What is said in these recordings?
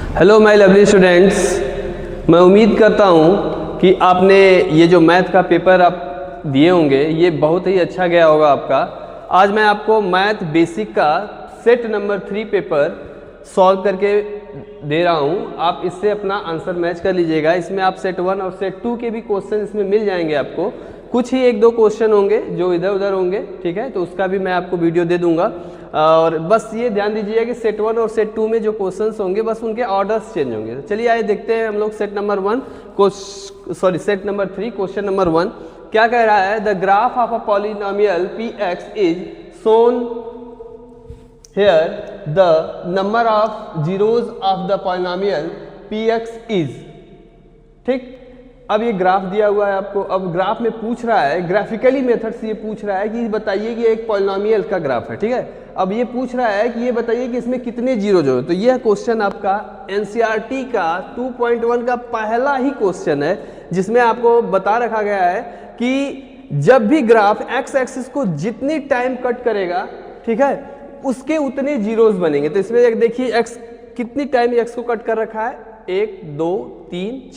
Hello my lovely students, मैं उम्मीद करता हूँ कि आपने ये जो मैथ का पेपर आप दिए होंगे ये बहुत ही अच्छा गया होगा आपका। आज मैं आपको मैथ बेसिक का सेट नंबर 3 पेपर सॉल्व करके दे रहा हूँ। आप इससे अपना आंसर मैच कर लीजिएगा। इसमें आप सेट 1 और सेट 2 के भी क्वेश्चन इसमें मिल जाएंगे आपको। कुछ ही एक दो क्वेश्चन होंगे जो इधर उधर होंगे, ठीक है, तो उसका भी मैं आपको वीडियो दे दूंगा। और बस ये ध्यान दीजिए कि सेट 1 और सेट 2 में जो क्वेश्चंस होंगे बस उनके ऑर्डर्स चेंज होंगे। तो चलिए आइए देखते हैं हम लोग सेट नंबर 3 क्वेश्चन नंबर 1 क्या कह रहा है। The graph of a polynomial px is shown here, the number of zeros of the polynomial px is. ठीक, अब ये ग्राफ दिया हुआ है आपको। अब ग्राफ में पूछ रहा है, ग्राफिकली मेथड से ये पूछ रहा है कि बताइए कि एक पॉलिनोमियल का ग्राफ है, ठीक है। अब ये पूछ रहा है कि ये बताइए कि इसमें कितने जीरो जो है। तो यह क्वेश्चन आपका एनसीईआरटी का 2.1 का पहला ही क्वेश्चन है जिसमें आपको बता रखा गया है कि जब भी ग्राफ एक्स एक्सिस को जितनी टाइम कट करेगा, ठीक है, उसके उतने जीरोस बनेंगे। तो इसमें एक देखिए एक्स कितनी टाइम एक्स को कट कर रखा है, 1 2 3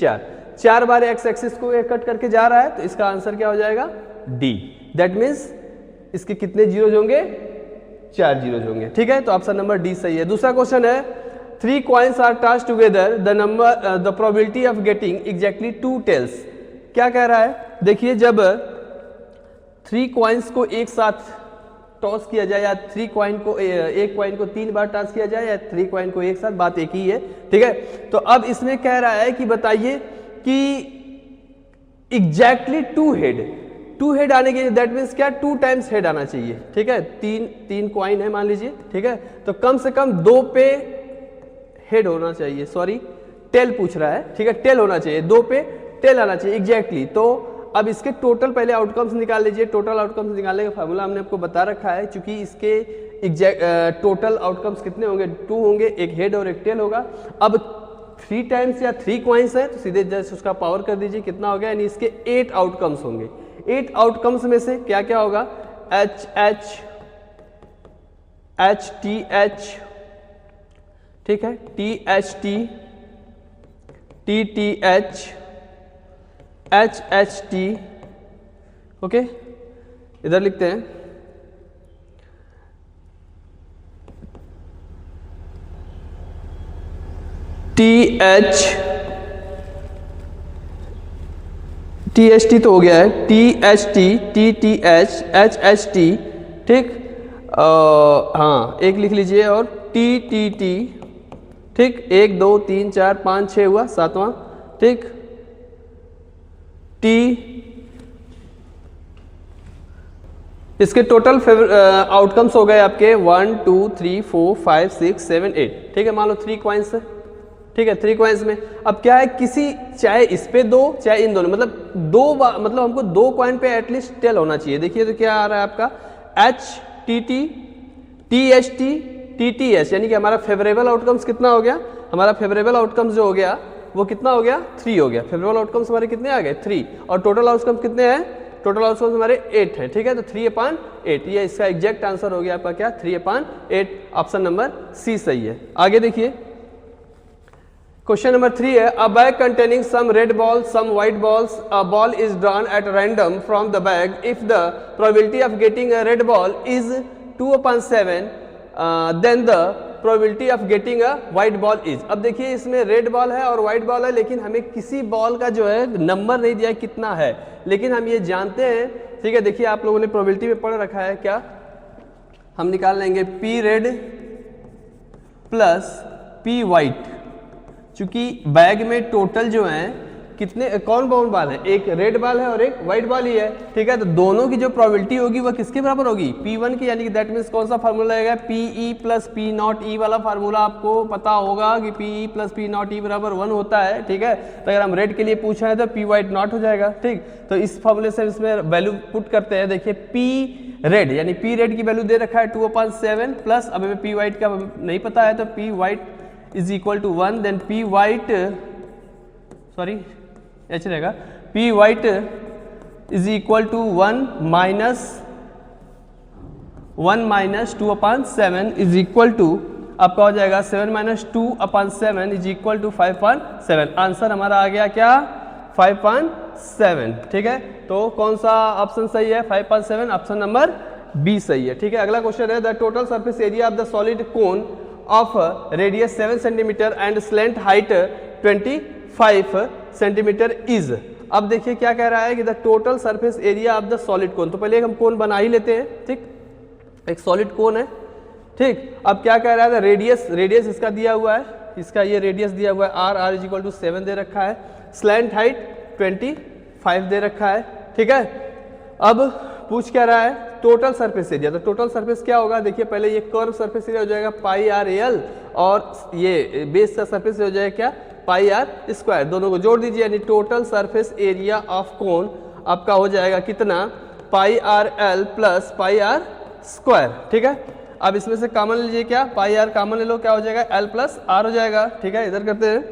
4 बार एक्स एक्सिस को कट करके जा रहा है। तो इसका आंसर क्या हो जाएगा, डी। दैट मीन्स इसके कितने जीरोज होंगे, 4 जीरोज होंगे, ठीक है। तो ऑप्शन नंबर डी सही है। दूसरा क्वेश्चन है 3 coins are tossed together, the probability of getting exactly 2 tails. क्या कह रहा है, देखिए जब 3 कॉइन्स को एक साथ टॉस किया जाए या एक कॉइन को 3 बार टॉस किया जाए या 3 कॉइन को एक साथ, बात एक ही है, ठीक है। तो अब इसमें कह रहा है कि बताइए कि एग्जैक्टली 2 हेड आने के, दैट मीन्स क्या, 2 टाइम्स हेड आना चाहिए, ठीक है। तीन कॉइन है मान लीजिए, ठीक है, तो कम से कम 2 पे हेड होना चाहिए, सॉरी टेल पूछ रहा है, ठीक है, टेल होना चाहिए, 2 पे टेल आना चाहिए एग्जैक्टली। तो अब इसके टोटल पहले आउटकम्स निकाल लीजिए। टोटल आउटकम्स निकालने का फार्मूला हमने आपको बता रखा है, क्योंकि इसके टोटल आउटकम्स कितने होंगे, 2 होंगे, एक हेड और एक टेल होगा। अब 3 टाइम्स या 3 कॉइन्स है तो सीधे जस्ट उसका पावर कर दीजिए, कितना हो गया, यानी इसके 8 आउटकम्स होंगे। 8 आउटकम्स में से क्या क्या होगा, H H H T H, ठीक है, T H T, T T H, H H T, okay. इधर लिखते हैं टी एच टी तो हो गया है, T H T, T T H, H H T, ठीक। हाँ एक लिख लीजिए, और टी टी टी, ठीक, 1 2 3 4 5 6 हुआ, 7वां, ठीक, टी। इसके टोटल आउटकम्स हो गए आपके 1 2 3 4 5 6 7 8, ठीक है। मान लो 3 कॉइन्स है, ठीक है, 3 कॉइन्स में अब क्या है, किसी चाहे इस पे 2 चाहे इन दोनों, मतलब हमको 2 कॉइन पे एटलीस्ट टेल होना चाहिए। देखिए तो क्या आ रहा है आपका, H T T, T H T, T T H, यानी कि हमारा फेवरेबल आउटकम्स कितना हो गया, हमारा फेवरेबल आउटकम्स जो हो गया वो कितना हो गया, 3 हो गया। फेवरेबल आउटकम्स हमारे कितने आ गए, 3, और टोटल आउटकम्स कितने हैं, टोटल आउटकम्स हमारे 8 है, ठीक है। तो 3/8, ये इसका एग्जैक्ट आंसर हो गया आपका क्या, 3/8। ऑप्शन नंबर सी सही है। आगे देखिए क्वेश्चन नंबर 3 है, a bag containing some red ball some white balls, a ball is drawn at random from the bag, if the probability of getting a red ball is 2/7, then the probability of getting a white ball is. अब देखिए इसमें red ball है और white ball है, लेकिन हमें किसी ball का जो है नंबर नहीं दिया है कितना है, लेकिन हम ये जानते हैं, ठीक है। देखिए आप लोगों ने प्रोबेबिलिटी में पढ़ रखा है, क्या हम निकाल लेंगे, P red plus P white. चूंकि बैग में टोटल जो है कितने, कौन बॉल है, एक रेड बॉल है और एक व्हाइट बॉल ही है, ठीक है। तो दोनों की जो प्रोबेबिलिटी होगी वह किसके बराबर होगी, P1 की, यानी कि दैट मीन्स कौन सा फार्मूला आएगा, PE plus P not E वाला फार्मूला आपको पता होगा कि PE plus P not E बराबर 1 होता है, ठीक है। तो अगर हम रेड के लिए पूछा है तो P वाइट नॉट हो जाएगा, ठीक। तो इस फार्मूले से इसमें वैल्यू पुट करते हैं। देखिए P रेड, यानी P रेड की वैल्यू दे रखा है 2/7, प्लस अब हमें P वाइट का नहीं पता है, तो P white is equal to 1, then P white, sorry ऐसे रहेगा, P white is equal to 1 minus 2/7 is equal to आपका हो जाएगा 7 minus 2/7 is equal to 5.7। Answer हमारा आ गया क्या 5.7। ठीक है, तो कौन सा ऑप्शन सही है 5.7, ऑप्शन नंबर बी सही है। ठीक है, अगला क्वेश्चन है the total surface area of the solid cone of radius 7 centimetre and slant height 25 centimetre is. अब देखिए क्या कह रहा है कि the total surface area of the solid कोन, तो पहले हम कोन बना ही लेते हैं। ठीक, एक सॉलिड कोन है। ठीक, अब क्या कह रहा है रेडियस इसका दिया हुआ है, इसका ये रेडियस दिया हुआ है r इज इक्वल टू 7 दे रखा है, स्लैंट हाइट 25 दे रखा है। ठीक है, अब पूछ क्या रहा है टोटल सरफेस एरिया, तो टोटल सरफेस क्या होगा देखिए पहले ये कर्व सरफेस एरिया हो जाएगा पाई आर एल और ये बेस का सरफेस हो जाएगा क्या पाई आर स्क्वायर, दोनों को जोड़ दीजिए यानी total surface area of cone आपका हो जाएगा कितना pi r l plus pi r square. ठीक है, अब इसमें से कॉमन लीजिए क्या पाई आर कॉमन ले लो, क्या हो जाएगा एल प्लस आर हो जाएगा। ठीक है, इधर करते हैं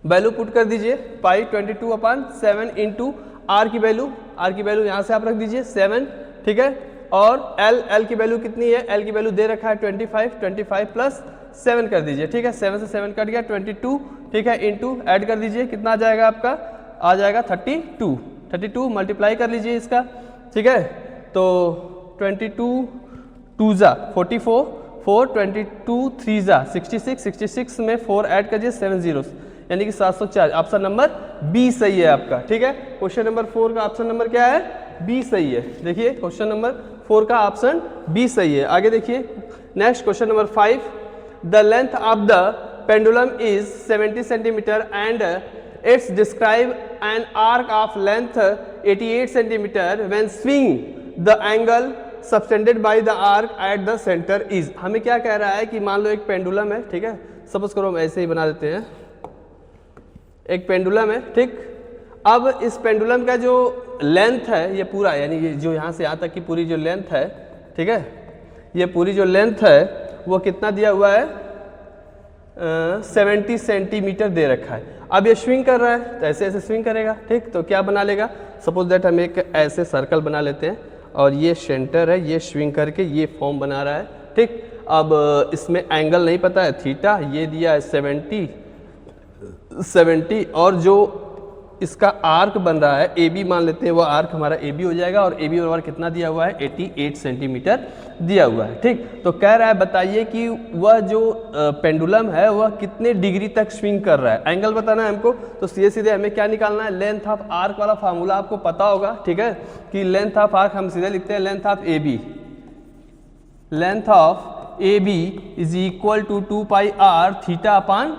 वैल्यू पुट कर दीजिए पाई 22/7 इंटू आर की वैल्यू यहाँ से आप रख दीजिए 7। ठीक है, और एल की वैल्यू कितनी है, एल की वैल्यू दे रखा है 25 प्लस 7 कर दीजिए। ठीक है, 7 से 7 कट गया 22। ठीक है, इंटू ऐड कर दीजिए कितना आ जाएगा आपका, आ जाएगा 32 मल्टीप्लाई कर लीजिए इसका। ठीक है, तो 22 2 जा 44, 4 22 3 जा 66 में 4 ऐड करिए 7 जीरोस यानी कि 704। ऑप्शन नंबर बी सही है आपका। ठीक है, क्वेश्चन नंबर 4 का ऑप्शन नंबर क्या है बी सही है। देखिए क्वेश्चन नंबर 4 का ऑप्शन बी सही है। आगे देखिए next question number 5 the length of the pendulum is 70 centimetre and it's describe an arc of length 88 centimetre when swing the angle subtended by the arc at the centre is. हमें क्या कह रहा है कि मान लो एक पेंडुलम है। ठीक है, सपोज करो हम ऐसे ही बना देते हैं, एक पेंडुलम है। ठीक, अब इस पेंडुलम का जो लेंथ है ये पूरा यानी ये जो यहाँ से यहाँ तक की पूरी जो लेंथ है, ठीक है, ये पूरी जो लेंथ है वो कितना दिया हुआ है 70 सेंटीमीटर दे रखा है। अब ये स्विंग कर रहा है तो ऐसे ऐसे स्विंग करेगा। ठीक, तो क्या बना लेगा सपोज दैट हम एक ऐसे सर्कल बना लेते हैं और ये सेंटर है, ये स्विंग करके ये फॉर्म बना रहा है। ठीक, अब इसमें एंगल नहीं पता है थीटा, ये दिया है 70 और जो इसका आर्क बन रहा है ए बी मान लेते हैं, वो आर्क हमारा ए बी हो जाएगा और ए बी बराबर कितना दिया हुआ है 88 सेंटीमीटर दिया हुआ है। ठीक, तो कह रहा है बताइए कि वह जो पेंडुलम है वह कितने डिग्री तक स्विंग कर रहा है, एंगल बताना है हमको। तो सीधे सीधे हमें क्या निकालना है लेंथ ऑफ आर्क वाला फार्मूला आपको पता होगा। ठीक है, कि लेंथ ऑफ आर्क हम सीधे लिखते हैं length of A B is equal to 2 pi r theta upon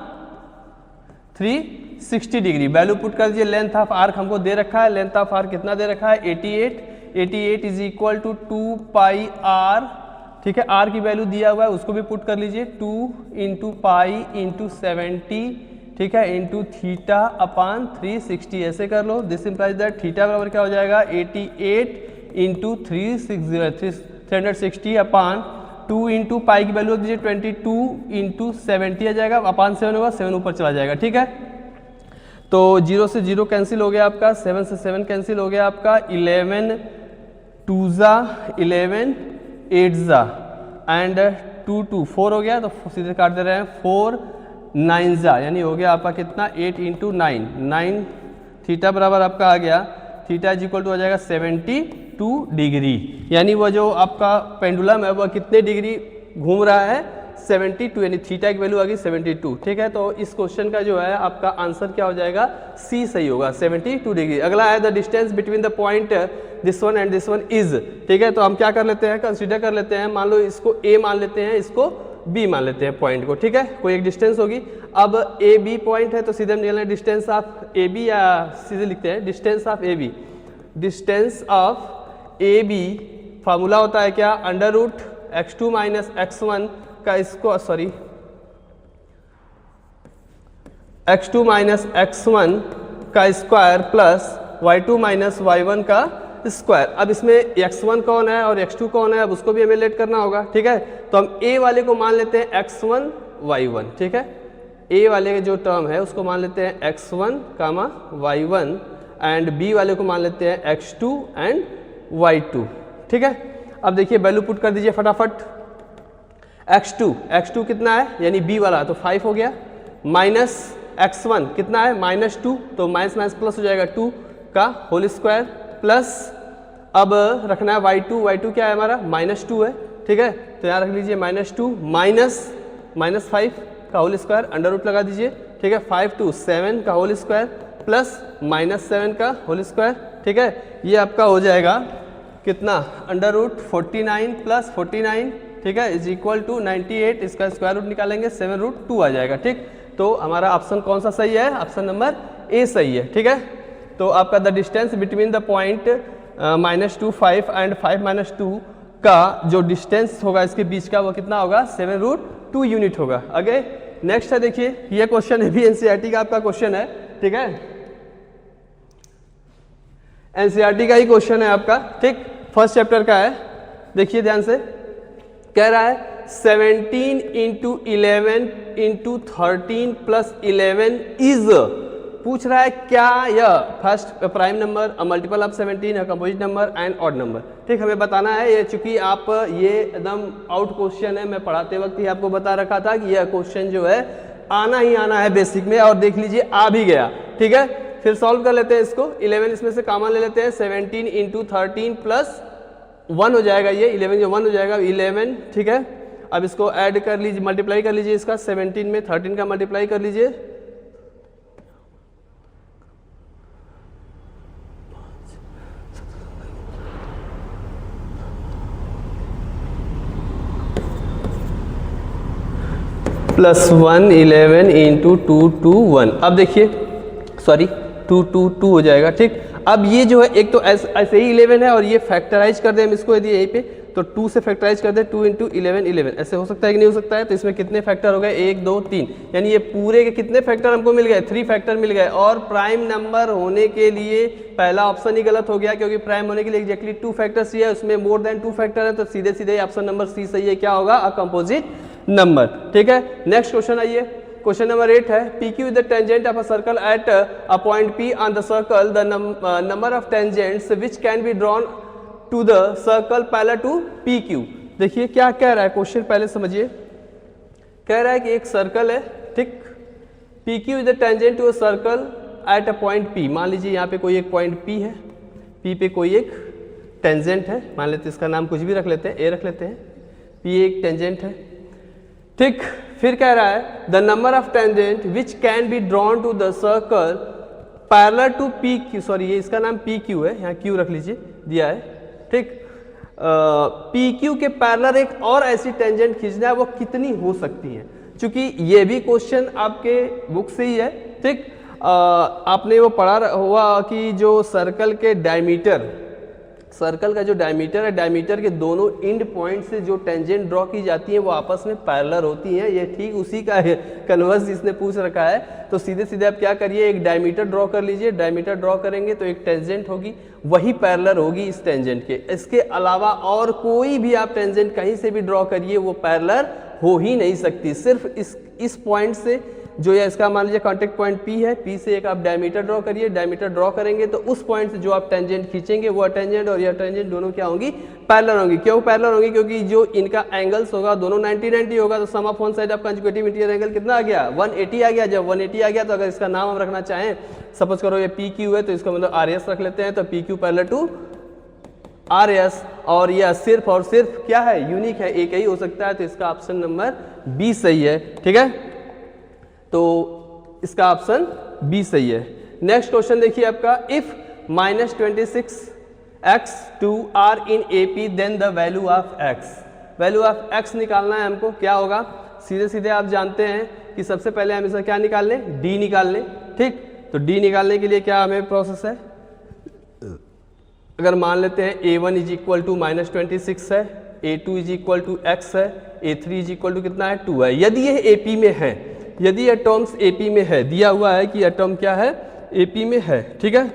360 degree. Value put कर दीजिए, लेंथ ऑफ आर्क हमको दे रखा है, लेंथ ऑफ आर्क कितना दे रखा है 88 is equal to 2 pi r. ठीक है, आर की वैल्यू दिया हुआ है उसको भी पुट कर लीजिए 2 इंटू पाई इंटू 70। ठीक है, इंटू थीटा अपान 360 ऐसे कर लो। दिस इंप्लाइज दैट थीटा बराबर क्या हो जाएगा 88 इंटू 360 अपान 2 इंटू पाई की वैल्यू दीजिए 22 इंटू 70 आ जाएगा, अपान 7 होगा, 7 ऊपर चला जाएगा। ठीक है, तो 0 से 0 कैंसिल हो गया आपका, 7 से 7 कैंसिल हो गया आपका, 11 2 जा 11 8 जा एंड 2 2 4 हो गया, तो सीधे काट दे रहे हैं 4 9 जा यानी हो गया आपका कितना 8 इंटू 9 थीटा बराबर आपका आ गया, थीटा इज इक्वल टू हो जाएगा 72 डिग्री। यानी वह जो आपका पेंडुलम है वह कितने डिग्री घूम रहा है 72 यानी थीटा की वैल्यू आ गई 72। ठीक है, तो इस क्वेश्चन का जो है आपका आंसर क्या हो जाएगा सी सही होगा 72 डिग्री। अगला है the distance between the point this one and this one is. ठीक है, तो हम क्या कर लेते हैं कंसीडर कर लेते हैं, मान लो इसको ए मान लेते हैं, इसको बी मान लेते हैं पॉइंट को। ठीक है, कोई एक डिस्टेंस होगी। अब ए बी पॉइंट है तो सीधे हम निकालें डिस्टेंस ऑफ ए बी, या सीधे लिखते हैं distance of A B. Distance of A B formula होता है क्या under root x2 minus x1 का इसको x2 माइनस x1 का square plus y2 minus y1 का स्क्वायर। अब इसमें x1 कौन है और x2 कौन है, अब उसको भी हमें लेट करना होगा। ठीक है, तो हम a वाले को मान लेते हैं x1 y1। ठीक है, a वाले का जो टर्म है उसको मान लेते हैं x1 comma y1 and b वाले को मान लेते हैं x2 एंड y2। ठीक है, अब देखिए वैल्यू पुट कर दीजिए फटाफट। x2 कितना है यानी b वाला तो 5 हो गया, माइनस x1 कितना है -2 तो माइनस माइनस प्लस हो जाएगा 2 का होल स्क्वायर प्लस अब रखना है y2 क्या है हमारा -2 है, ठीक है, तो यहाँ रख लीजिए -2 माइनस 5 का होल स्क्वायर अंडर रूट लगा दीजिए, ठीक है, 5 to 7 का होल स्क्वायर प्लस -7 का होल स्क्वायर, ठीक है, ये आपका हो जाएगा कितना अंडर रूट 49 प्लस 49, ठीक है, इज इक्वल टू 98, इसका स्क्वायर रूट निकालेंगे 7√2 आ जाएगा, ठीक। तो हमारा ऑप्शन कौन सा सही है, ऑप्शन नंबर ए सही है, ठीक है। तो आपका the distance between the point -2 5 and 5 -2 का जो डिस्टेंस होगा इसके बीच का वो कितना होगा 7√2 यूनिट होगा। आगे नेक्स्ट है, देखिए ये क्वेश्चन है भी एनसीईआरटी का आपका क्वेश्चन है, ठीक है, एनसीईआरटी का ही क्वेश्चन है आपका, ठीक, फर्स्ट चैप्टर का है, देखिए ध्यान से, कह रहा है 17 × 11 × 13 + 11 इज, पूछ रहा है क्या यह first prime number, multiple of 17, है composite number and odd number, ठीक, हमें बताना है ये, चूंकि आप ये एकदम आउट क्वेश्चन है, मैं पढ़ाते वक्त ही आपको बता रखा था कि यह क्वेश्चन जो है आना ही आना है बेसिक में, और देख लीजिए आ भी गया, ठीक है। फिर सॉल्व कर लेते हैं इसको, 11 इसमें से कॉमन ले लेते हैं, 17 × 13 + 1 हो जाएगा, ये 11 जो 1 हो जाएगा 11, ठीक है। अब इसको ऐड कर लीजिए, मल्टीप्लाई कर लीजिए, इसका 17 में 13 का मल्टीप्लाई कर लीजिए, +1 11 × 2 2 1, अब देखिए सॉरी 2 2 2 हो जाएगा, ठीक। अब ये जो है एक तो ऐसे ही 11 है और ये फैक्टराइज कर दें हम इसको, यदि यहीं पे तो 2 से फैक्टराइज कर दें, 2 × 11 11, ऐसे हो सकता है कि नहीं हो सकता है, तो इसमें कितने फैक्टर हो गए 1 2 3, यानी ये पूरे के कितने फैक्टर हमको मिल गए 3 फैक्टर मिल गए, और प्राइम नंबर होने के लिए पहला ऑप्शन ही गलत हो गया, क्योंकि प्राइम होने के लिए एग्जैक्टली 2 फैक्टर्स ही है, उसमें मोर देन 2 फैक्टर है, तो सीधे सीधे ऑप्शन नंबर सी सही है, क्या होगा अ कंपोजिट नंबर, ठीक है। नेक्स्ट क्वेश्चन आइए, क्वेश्चन नंबर 8 है, PQ is the tangent of a circle at a point P on the circle, the number of tangents which can be drawn to the circle parallel to PQ। देखिए क्या कह रहा है question, पहले समझिए, कह रहा है कि एक सर्कल है, ठीक, PQ is the tangent to a circle at a point P, मान लीजिए यहाँ पे कोई एक पॉइंट P है, P पे कोई एक टेंजेंट है, मान लेते हैं इसका नाम कुछ भी रख लेते हैं, A रख लेते हैं, P एक टेंजेंट है, ठीक। फिर कह रहा है the number of tangent which can be drawn to the circle parallel to P Q, sorry ये इसका नाम पी क्यू है, यहाँ क्यू रख लीजिए, दिया है, ठीक। पी क्यू के पैरेलल एक और ऐसी टेंजेंट खींचना है, वो कितनी हो सकती है, क्योंकि ये भी क्वेश्चन आपके बुक से ही है, ठीक। आपने वो पढ़ा हुआ कि जो सर्कल के डायमीटर, सर्कल का जो डायमीटर है, डायमीटर के दोनों एंड पॉइंट से जो टेंजेंट ड्रॉ की जाती है वो आपस में पैरेलल होती हैं, ये ठीक उसी का है कन्वर्स इसने पूछ रखा है। तो सीधे सीधे आप क्या करिए, एक डायमीटर ड्रॉ कर लीजिए, डायमीटर ड्रॉ करेंगे तो एक टेंजेंट होगी, वही पैरेलल होगी इस टेंजेंट के, इसके अलावा और कोई भी आप टेंजेंट कहीं से भी ड्रॉ करिए वो पैरेलल हो ही नहीं सकती, सिर्फ इस पॉइंट से जो या इसका मान लीजिए कांटेक्ट पॉइंट P है, P से एक आप डायमीटर ड्रॉ करिए, डायमीटर ड्रॉ करेंगे तो उस पॉइंट से जो आप टेंजेंट खींचेंगे वो टेंजेंट और यह टेंजेंट दोनों क्या होंगी, पैरेलल होंगी। क्यों पैरेलल होंगी, क्योंकि जो इनका एंगल्स होगा दोनों 90 90 होगा, तो sum of one side of conjugative interior angle कितना आ गया 180 आ गया। जब 180 आ गया तो अगर इसका नाम हम रखना चाहें, सपोज करो ये PQ है तो इसका मतलब RS रख लेते हैं, तो PQ पैरेलल टू RS, और यह सिर्फ और सिर्फ क्या है, यूनिक है, एक ही हो सकता है, तो इसका ऑप्शन नंबर बी सही है, ठीक है। तो इसका ऑप्शन बी सही है। नेक्स्ट क्वेश्चन देखिए आपका, if -26x2 are in AP then the value of x, value of x निकालना है हमको, क्या होगा, सीधे सीधे आप जानते हैं कि सबसे पहले हम इसका क्या निकाल लें, d निकाल लें, ठीक। तो d निकालने के लिए क्या हमें प्रोसेस है, अगर मान लेते हैं A1 इज इक्वल टू -26 है, A2 is equal to x है, A3 इज इक्वल टू कितना है 2 है, यदि यह AP में है, यदि एटॉम्स AP में है, दिया हुआ है कि एटॉम क्या है AP में है, ठीक है,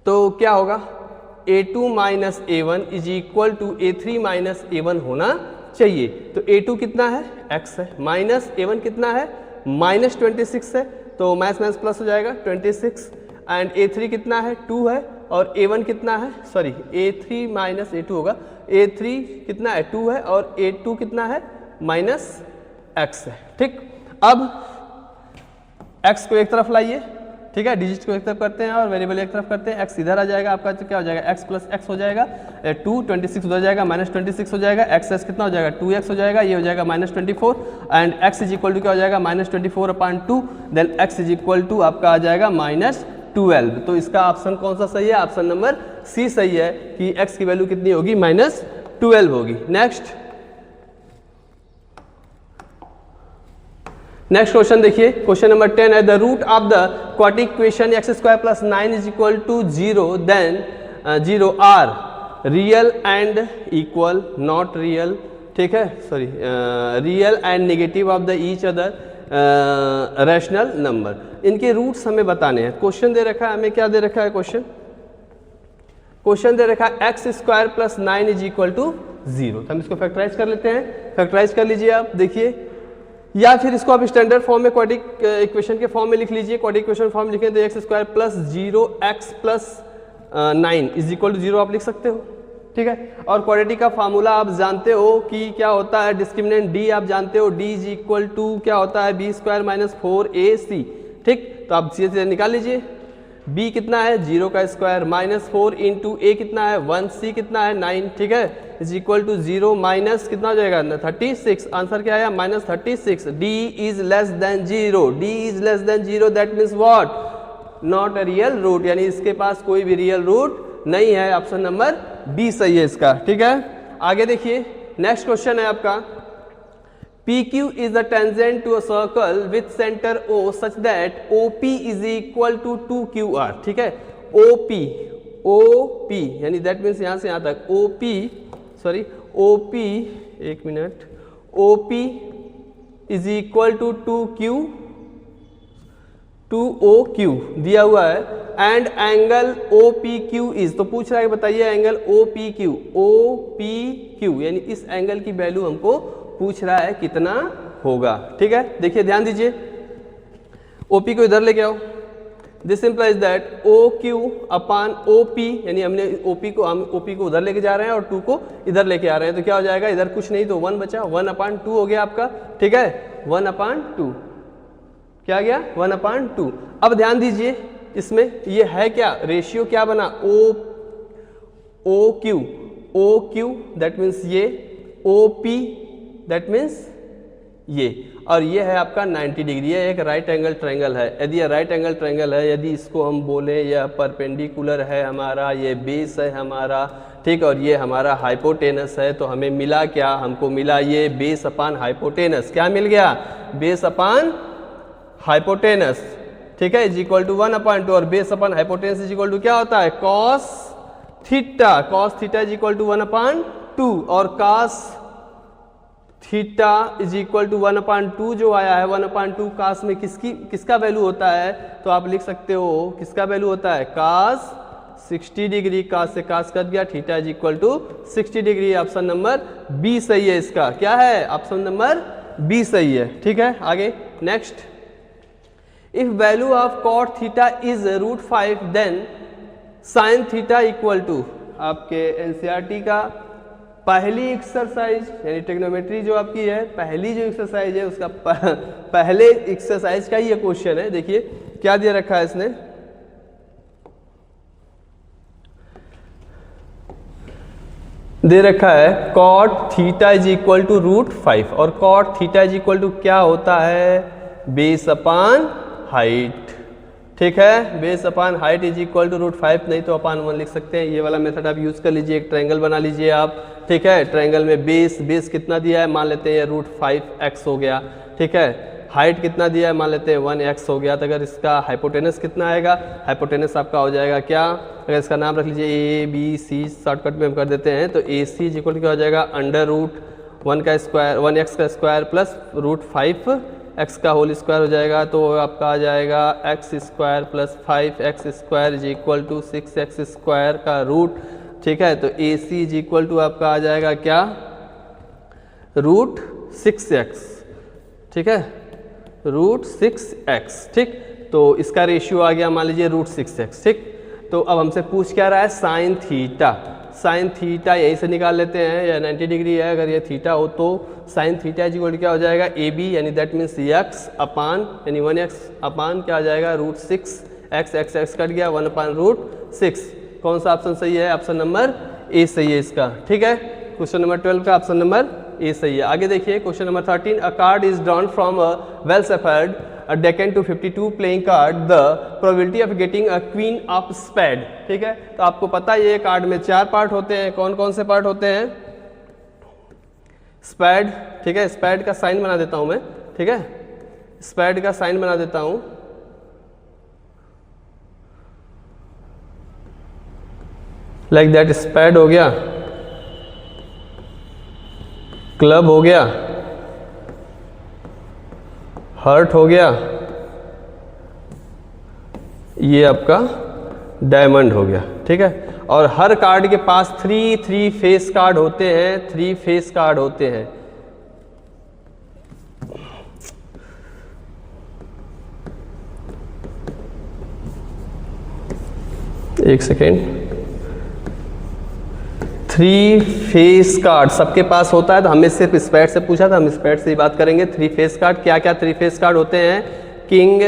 तो क्या होगा A2 minus A1 is equal to A3 minus A1 होना चाहिए। तो A2 कितना है x है, माइनस A1 कितना है -26 है, तो माइनस माइनस प्लस हो जाएगा 26, एंड A3 कितना है 2 है, और A1 कितना है, सॉरी A3 माइनस A2 होगा, A3 कितना है 2 है और A2 कितना है माइनस एक्स है। ठीक, अब एक्स को एक तरफ लाइए, ठीक है, डिजिट को एक तरफ करते हैं और वेरिएबल एक तरफ करते हैं, एक्स इधर आ जाएगा आपका, तो क्या हो जाएगा एक्स प्लस एक्स हो जाएगा, 2 26 उधर जाएगा, माइनस 26 हो जाएगा, एक्स कितना हो जाएगा 2x हो जाएगा, ये हो जाएगा minus 24 and x is equal to क्या हो जाएगा minus 24/2, then x is equal to आपका आ जाएगा माइनस 12। तो इसका ऑप्शन कौन सा सही है? ऑप्शन नंबर सी सही है कि x की वैल्यू कितनी होगी माइनस 12 होगी। नेक्स्ट क्वेश्चन देखिए, क्वेश्चन नंबर 10 है the root of the quadratic equation x² + 9 is equal to 0 then 0 are real and equal, not real, ठीक है, sorry, real and negative of the each other rational number. इनके roots हमें बताने हैं। Question दे रखा है हमें, क्या दे रखा है क्वेश्चन दे रखा है x² + 9 इज इक्वल टू 0। तो हम इसको फैक्टराइज कर लेते हैं, फैक्टराइज कर लीजिए आप, देखिए, या फिर इसको आप स्टैंडर्ड फॉर्म में क्वाड्रेटिक इक्वेशन के फॉर्म में लिख लीजिए। क्वाड्रेटिक इक्वेशन फॉर्म लिखें तो x² + 0x + 9 is equal to 0 आप लिख सकते हो, ठीक है। और क्वाड्रेटिक का फार्मूला आप जानते हो कि क्या होता है, डिस्क्रिमिनेंट d आप जानते हो, d इज इक्वल टू क्या होता है b² - 4ac, ठीक। तो आप सीधे सीधे निकाल लीजिए, b कितना है 0 का स्क्वायर माइनस 4 इंटू a कितना है 1, c कितना है 9, ठीक है, इज इक्वल टू 0 माइनस कितना हो जाएगा 36। आंसर क्या आया minus 36। d is less than 0, d is less than 0 that means what, not a real root, यानी इसके पास कोई भी रियल रूट नहीं है। ऑप्शन नंबर बी सही है इसका, ठीक है। आगे देखिए, नेक्स्ट क्वेश्चन है आपका PQ is the tangent to a circle with center O such that OP is equal to 2QR, ठीक है। OP यानी दैट मीन्स यहाँ से यहाँ तक OP, एक minute, OP is equal to 2OQ दिया हुआ है एंड एंगल OPQ इज, तो पूछ रहा है बताइए एंगल OPQ यानी इस एंगल की वैल्यू हमको पूछ रहा है कितना होगा, ठीक है। देखिए ध्यान दीजिए, OP को इधर लेके आओ, दिस इंप्लाइज दैट OQ/OP, यानी हमने OP को उधर लेके जा रहे हैं और 2 को इधर लेके आ रहे हैं, तो क्या हो जाएगा, इधर कुछ नहीं तो 1 बचा, 1/2 हो गया आपका, ठीक है, 1/2 क्या गया 1/2। अब ध्यान दीजिए, इसमें ये है क्या, रेशियो क्या बना, OQ दैट मीन्स ये, OP दैट मीन्स ये, और ये है आपका 90 डिग्री, ये एक राइट एंगल ट्रायंगल है। यदि ये राइट एंगल ट्रायंगल है, यदि इसको हम बोले यह परपेंडिकुलर है हमारा, ये बेस है हमारा, ठीक, और ये हमारा हाइपोटेनस है, तो हमें मिला क्या, हमको मिला ये बेस अपान हाइपोटेनस, क्या मिल गया, बेस अपान हाइपोटेनस, ठीक है, इज इक्वल टू 1/2, और base upon hypotenuse is equal to क्या होता है cos theta is equal to 1/2, और cos theta is equal to 1/2 जो आया है 1/2 cos में किसका वैल्यू होता है, तो आप लिख सकते हो किसका वैल्यू होता है cos 60 डिग्री, cos से cos कट गया, theta is equal to 60 degree. Option number B सही है इसका, क्या है, ऑप्शन नंबर बी सही है, ठीक है। आगे next, if value of cot theta is √5 then sin theta equal to, आपके एनसीईआरटी का पहली एक्सरसाइज यानी ट्रिग्नोमेट्री जो आपकी है, पहली जो एक्सरसाइज है उसका पहले एक्सरसाइज का ये क्वेश्चन है। देखिए क्या दिया रखा है इसने, दे रखा है cot theta is equal to √5, और cot theta is equal to क्या होता है, बेस अपान हाइट, ठीक है, base upon height is equal to √5, नहीं तो अपान 1 लिख सकते हैं। ये वाला मेथड आप यूज कर लीजिए, एक ट्रायंगल बना लीजिए आप, ठीक है, ट्रायंगल में बेस कितना दिया है, मान लेते हैं √5x हो गया, ठीक है, हाइट कितना दिया है, मान लेते हैं 1x हो गया, तो अगर इसका हाइपोटेनस कितना आएगा, हाइपोटेनस आपका हो जाएगा क्या, अगर इसका नाम रख लीजिए ABC, शॉर्टकट में हम कर देते हैं, तो AC इज इक्वल टू क्या हो जाएगा, √1x का स्क्वायर प्लस √5x का होल स्क्वायर हो जाएगा, तो आपका आ जाएगा x² + 5x² is equal to 6x² का रूट, ठीक है। तो AC इज इक्वल टू आपका आ जाएगा क्या, √6x, ठीक है, √6x, ठीक। तो इसका रेशियो आ गया मान लीजिए √6x, ठीक। तो अब हमसे पूछ क्या रहा है, साइन थीटा, साइन थीटा यहीं से निकाल लेते हैं, या 90 डिग्री है अगर ये थीटा हो तो sine theta is equal to क्या हो जाएगा ए बी, यानी दैट मीन्स एक्स अपान यानी 1x अपान क्या आ जाएगा root 6 x x x cut गया 1 अपान रूट 6। कौन सा ऑप्शन सही है? ऑप्शन नंबर ए सही है इसका। ठीक है, क्वेश्चन नंबर 12 का ऑप्शन नंबर ए सही है। आगे देखिए question number 13, a card is drawn from a well suffered a decan to 52 playing card, the probability of getting a queen of spade। ठीक है, तो आपको पता है ये कार्ड में 4 पार्ट होते हैं। कौन कौन से पार्ट होते हैं? स्पैड, ठीक है, स्पैड का साइन बना देता हूं मैं, ठीक है, स्पैड का साइन बना देता हूं, लाइक दैट, स्पैड हो गया, क्लब हो गया, हर्ट हो गया, ये आपका डायमंड हो गया। ठीक है, और हर कार्ड के पास 3 फेस कार्ड होते हैं, 3 फेस कार्ड होते हैं। एक सेकेंड, 3 फेस कार्ड सबके पास होता है, तो हमें सिर्फ स्पैड से पूछा था, हम स्पैड से ही बात करेंगे। 3 फेस कार्ड क्या क्या 3 फेस कार्ड होते हैं? King,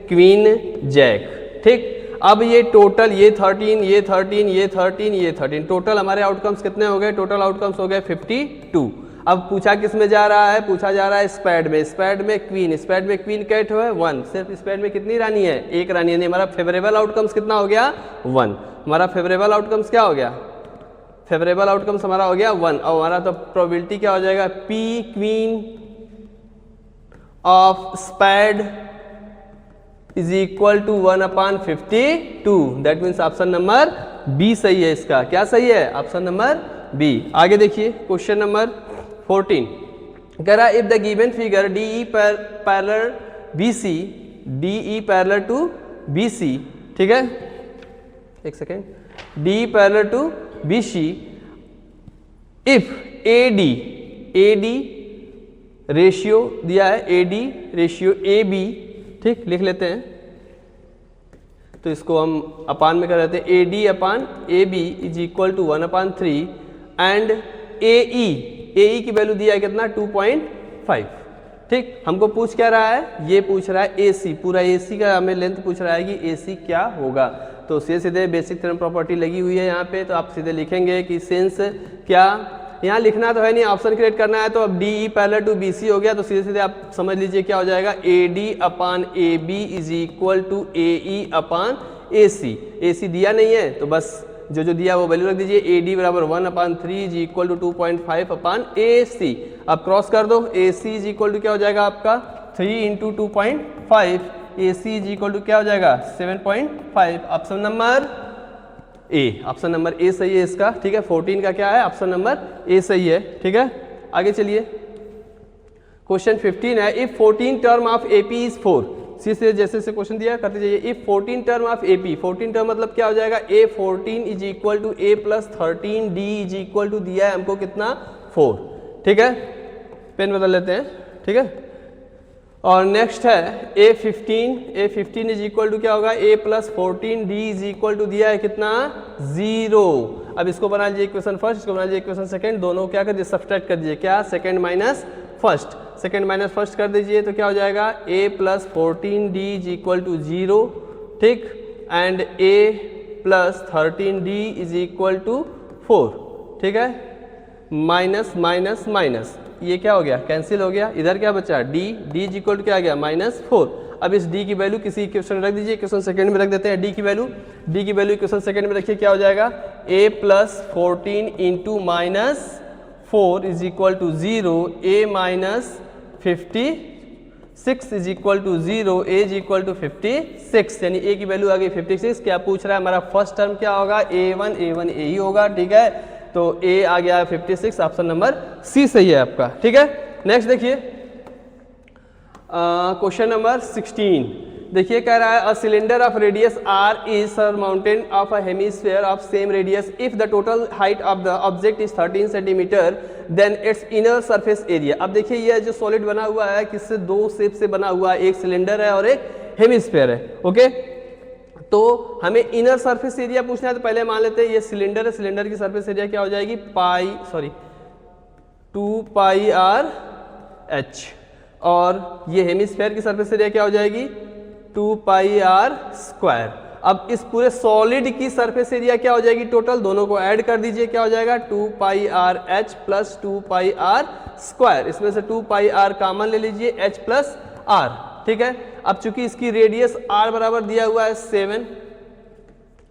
queen, jack. ठीक, अब ये टोटल ये 13, ये 13, ये 13, ये 13, टोटल हमारे आउटकम्स कितने हो गए? टोटल आउटकम्स हो गए 52। अब पूछा किस में जा रहा है? पूछा जा रहा है स्पैड में। स्पैड में क्वीन, स्पैड में क्वीन कैट है 1, सिर्फ स्पैड में कितनी रानी है? 1 रानी, यानी हमारा फेवरेबल आउटकम्स कितना हो गया? 1। हमारा फेवरेबल आउटकम्स क्या हो गया? फेवरेबल आउटकम्स हमारा हो गया 1, और हमारा तो प्रोबेबिलिटी क्या हो जाएगा? P queen of spade is equal to 1 upon 52। That means option number B सही है इसका। क्या सही है? Option number B. आगे देखिए क्वेश्चन नंबर 14, कह रहा if the given figure D E parallel B C, D E parallel to B C, ठीक है, एक second, D E parallel to B C, if A D ratio दिया है, A D ratio A B, ठीक, लिख लेते हैं, तो इसको हम अपान में कर देते हैं, A D upon A B is equal to 1 upon 3, and A E की वैल्यू दिया है कितना? 2.5। ठीक, हमको पूछ क्या रहा है? ये पूछ रहा है ए सी, पूरा ए सी का हमें लेंथ पूछ रहा है कि ए सी क्या होगा। तो सीधे बेसिक थ्योरम प्रॉपर्टी लगी हुई है यहाँ पे, तो आप सीधे लिखेंगे कि सिंस क्या, यहाँ लिखना तो है नहीं, ऑप्शन क्रिएट करना है, तो अब D E parallel to B C हो गया, तो सीधे आप समझ लीजिए क्या हो जाएगा? A D upon A B is equal to A E upon A C. A C दिया नहीं है तो बस जो दिया वो वैल्यू रख दीजिए। ए डी बराबर 1 upon 3 is equal to 2.5 upon A C. अब क्रॉस कर दो, A C is equal to क्या हो जाएगा आपका? 3 into 2.5, A C is equal to क्या हो जाएगा? 7.5। Option number A, option number A सही है इसका। ठीक है, 14 का क्या है? ऑप्शन नंबर ए सही है। ठीक है, आगे चलिए, क्वेश्चन 15 है, if 14 term of AP is 4, से जैसे क्वेश्चन दिया करते जाइए। If 14 term of AP, 14 term मतलब क्या हो जाएगा? A 14 is equal to A plus 13 D is equal to दिया है हमको कितना? 4। ठीक है, पेन बदल लेते हैं। ठीक है, और नेक्स्ट है A15 इज इक्वल टू क्या होगा? A plus 14 D is equal to दिया है कितना? 0। अब इसको बना लीजिए इक्वेशन फर्स्ट, इसको बना लीजिए इक्वेशन सेकंड, दोनों क्या कर दीजिए? सब्सट्रैक्ट कर दीजिए। क्या? Second minus first, second minus first कर दीजिए, तो क्या हो जाएगा? A plus 14 D is equal to 0, ठीक, and A plus 13 D is equal to 4। ठीक है, माइनस माइनस माइनस, ये क्या हो गया? कैंसिल हो गया। इधर क्या बचा? डी इज इक्वल टू क्या आ गया? -4। अब इस डी की वैल्यू किसी इक्वेशन में रख दीजिए, इक्वेशन सेकंड में रख देते हैं। डी की वैल्यू इक्वेशन सेकंड में रखिए, क्या हो जाएगा? a plus 14 into -4 is equal to 0, a minus 56 is equal to 0, a is equal to 56, यानी a की वैल्यू आ गई 56। क्या पूछ रहा है? हमारा फर्स्ट टर्म क्या होगा? a1 a ही होगा। ठीक है, तो A आ गया 56, ऑप्शन नंबर सी सही है आपका। ठीक है, नेक्स्ट देखिए क्वेश्चन नंबर 16, देखिए कह रहा है a cylinder of radius r is surmounted of a hemisphere of same radius, if the total height of the object is 13 centimetre, then its inner surface area. अब देखिए ये जो सॉलिड बना हुआ है किससे? 2 शेप से बना हुआ है, एक सिलेंडर है और एक हेमिस्फीयर है। ओके, तो हमें इनर सरफेस एरिया पूछना है, तो पहले मान लेते हैं ये सिलेंडर है, सिलेंडर की सरफेस एरिया क्या हो जाएगी 2πr/h, और ये हेमिस्फीयर की सरफेस एरिया क्या हो जाएगी 2πr²। अब इस पूरे सॉलिड की सरफेस एरिया क्या हो जाएगी टोटल, दोनों को ऐड कर दीजिए, क्या हो जाएगा 2πrh + 2πr²। इसमें से 2πr कॉमन ले लीजिए, h + r, ठीक है। अब चूंकि इसकी रेडियस r बराबर दिया हुआ है 7,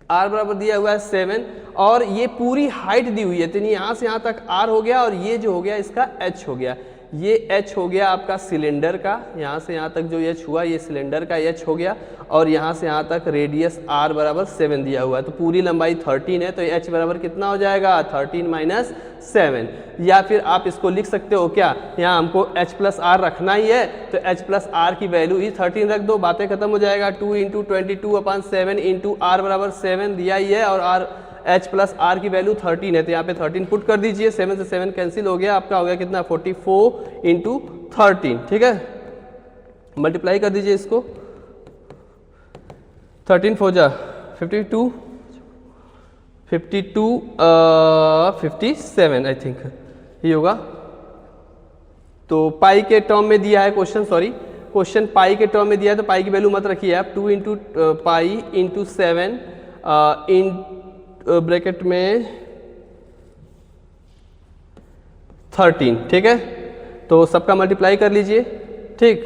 r बराबर दिया हुआ है 7, और ये पूरी हाइट दी हुई है, तो यहाँ से यहाँ तक r हो गया, और ये जो हो गया इसका h हो गया, ये h हो गया आपका सिलेंडर का, यहाँ से यहाँ तक जो h हुआ ये सिलेंडर का h हो गया, और यहाँ से यहाँ तक रेडियस r बराबर 7 दिया हुआ है, तो पूरी लंबाई 13 है, तो h बराबर कितना हो जाएगा 13 - 7। या फिर आप इसको लिख सकते हो क्या, यहाँ हमको h + r रखना ही है, तो h + r की वैल्यू ही 13 रख दो, बातें खत्म हो जाएगा। 2 × 22/7 × r बराबर 7 दिया ही है, और h + r की वैल्यू 13 है, तो यहाँ पे 13 पुट कर दीजिए, 7 से 7 कैंसिल हो गया, आपका हो गया कितना 44 × 13, ठीक है। मल्टीप्लाई कर दीजिए इसको, 13 4 जा 52, 57 आई थिंक ये होगा। तो पाई के टर्म में दिया है क्वेश्चन, सॉरी क्वेश्चन पाई के टर्म में दिया है, तो पाई की वैल्यू मत रखिए आप, 2 × पाई × 7 इन ब्रैकेट में 13, ठीक है। तो सबका मल्टीप्लाई कर लीजिए, ठीक।